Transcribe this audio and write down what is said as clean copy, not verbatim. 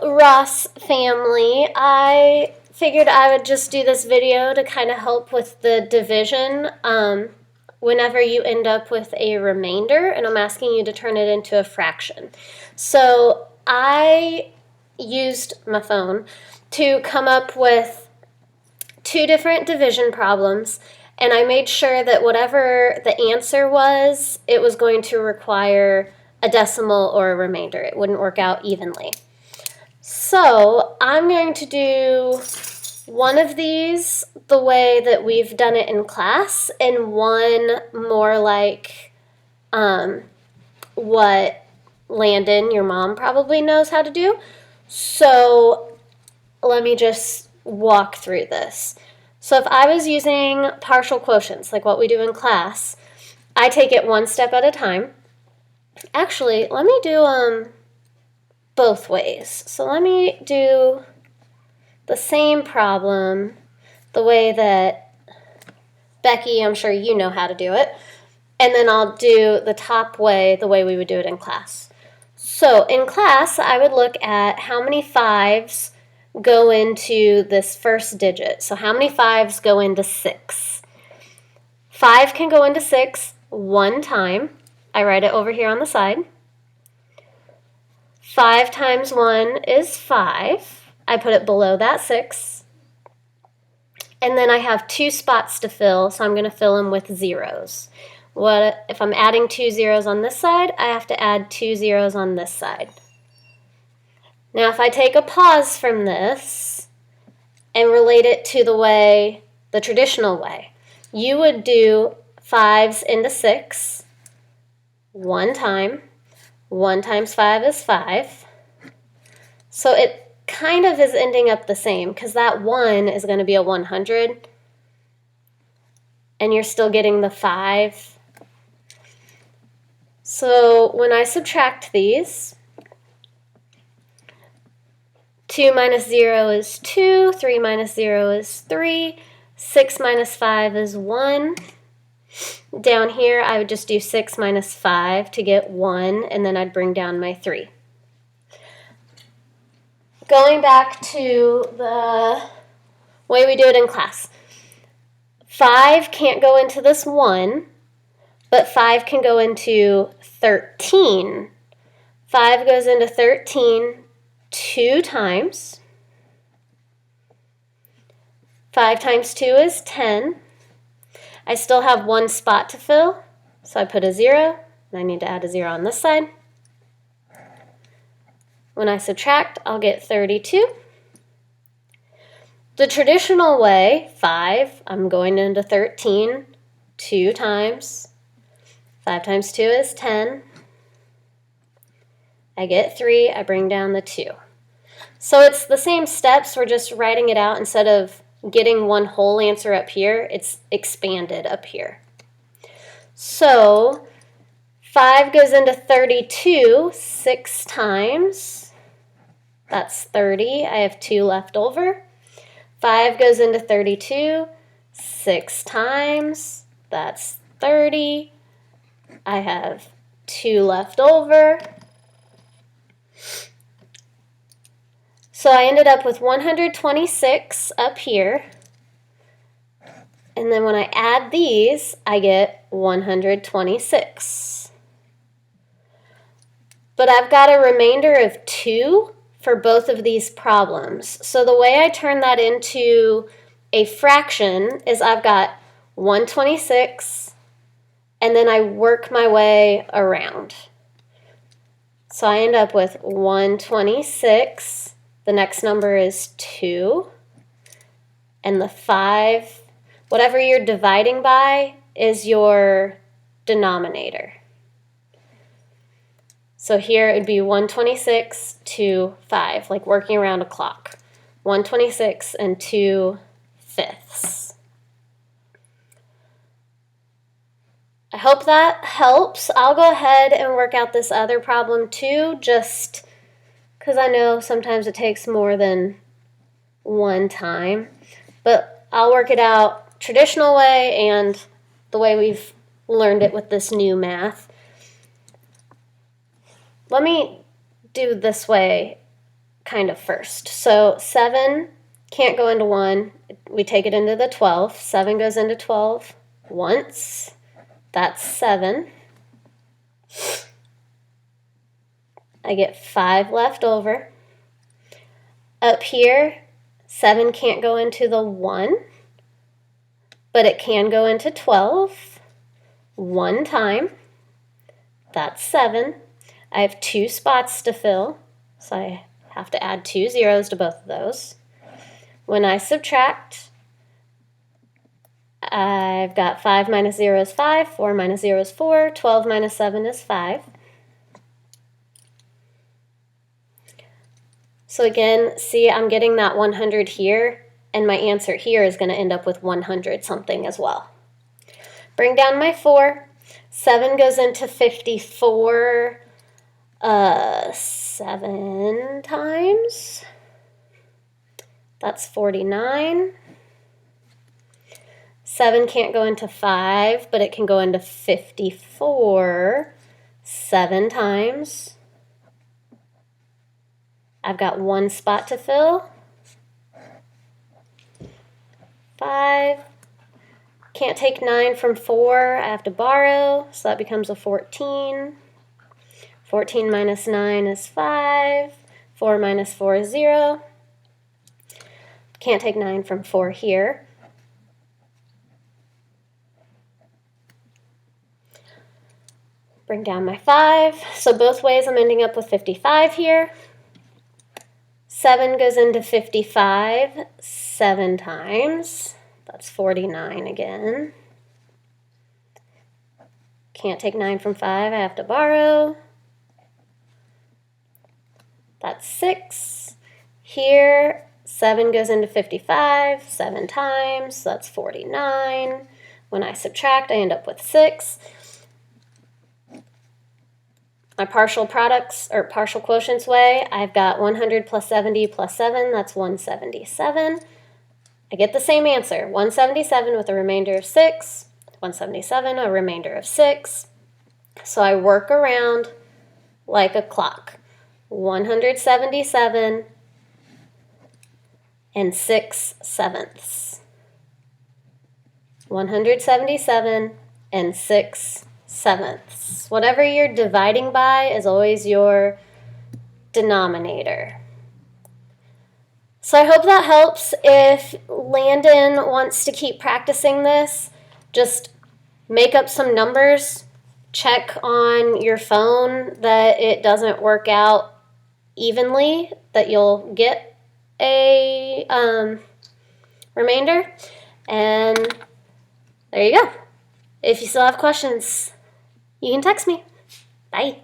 Ross family. I figured I would just do this video to kind of help with the division whenever you end up with a remainder, and I'm asking you to turn it into a fraction. So I used my phone to come up with two different division problems, and I made sure that whatever the answer was, it was going to require a decimal or a remainder. It wouldn't work out evenly. So I'm going to do one of these the way that we've done it in class, and one more like what Landon, your mom, probably knows how to do. So let me just walk through this. So if I was using partial quotients, like what we do in class, I take it one step at a time. Actually, let me do both ways. So let me do the same problem the way that Becky, I'm sure you know how to do it, and then I'll do the top way the way we would do it in class. So in class, I would look at how many fives go into this first digit. So how many fives go into 6? 5 can go into 6 one time. I write it over here on the side. 5 times 1 is 5. I put it below that 6. And then I have 2 spots to fill, so I'm going to fill them with zeros. What if I'm adding 2 zeros on this side? I have to add 2 zeros on this side. Now if I take a pause from this and relate it to the traditional way, you would do 5s into 6 one time. 1 times 5 is 5. So it kind of is ending up the same, because that 1 is going to be a 100, and you're still getting the 5. So when I subtract these, 2 minus 0 is 2, 3 minus 0 is 3, 6 minus 5 is 1. Down here, I would just do 6 minus 5 to get 1, and then I'd bring down my 3. Going back to the way we do it in class. 5 can't go into this 1, but 5 can go into 13. 5 goes into 13 2 times. 5 times 2 is 10. I still have 1 spot to fill, so I put a 0, and I need to add a 0 on this side. When I subtract, I'll get 32. The traditional way, 5, I'm going into 13 2 times. 5 times 2 is 10. I get 3, I bring down the 2. So it's the same steps, we're just writing it out. Instead of getting one whole answer up here, it's expanded up here. So 5 goes into 32 6 times. That's 30. I have 2 left over. 5 goes into 32 6 times. That's 30. I have 2 left over. So I ended up with 126 up here. And then when I add these, I get 126. But I've got a remainder of 2 for both of these problems. So the way I turn that into a fraction is I've got 126, and then I work my way around. So I end up with 126. The next number is 2, and the 5, whatever you're dividing by, is your denominator. So here it would be 126 to 5, like working around a clock. 126 and 2/5. I hope that helps. I'll go ahead and work out this other problem too, just because I know sometimes it takes more than one time. But I'll work it out traditional way and the way we've learned it with this new math. Let me do this way kind of first. So 7 can't go into 1. We take it into the 12. 7 goes into 12 once. That's 7. I get 5 left over. Up here, 7 can't go into the 1, but it can go into 12 one time. That's 7. I have 2 spots to fill, so I have to add 2 zeros to both of those. When I subtract, I've got 5 minus 0 is 5, 4 minus 0 is 4, 12 minus 7 is 5. So again, see, I'm getting that 100 here, and my answer here is going to end up with 100 something as well. Bring down my 4. 7 goes into 54 7 times. That's 49. 7 can't go into 5, but it can go into 54 7 times. I've got 1 spot to fill. 5. Can't take 9 from 4. I have to borrow, so that becomes a 14. 14 minus 9 is 5. 4 minus 4 is 0. Can't take 9 from 4 here. Bring down my 5. So both ways I'm ending up with 55 here. 7 goes into 55 7 times. That's 49 again. Can't take 9 from 5. I have to borrow. That's 6. Here, 7 goes into 55 7 times. So that's 49. When I subtract, I end up with 6. My partial products, or partial quotients way, I've got 100 plus 70 plus 7, that's 177. I get the same answer, 177 with a remainder of 6, 177, a remainder of 6. So I work around like a clock. 177 and 6 sevenths. 177 and 6 sevenths. Whatever you're dividing by is always your denominator. So I hope that helps. If Landon wants to keep practicing this, just make up some numbers, check on your phone that it doesn't work out evenly, that you'll get a remainder, and there you go. If you still have questions, you can text me. Bye.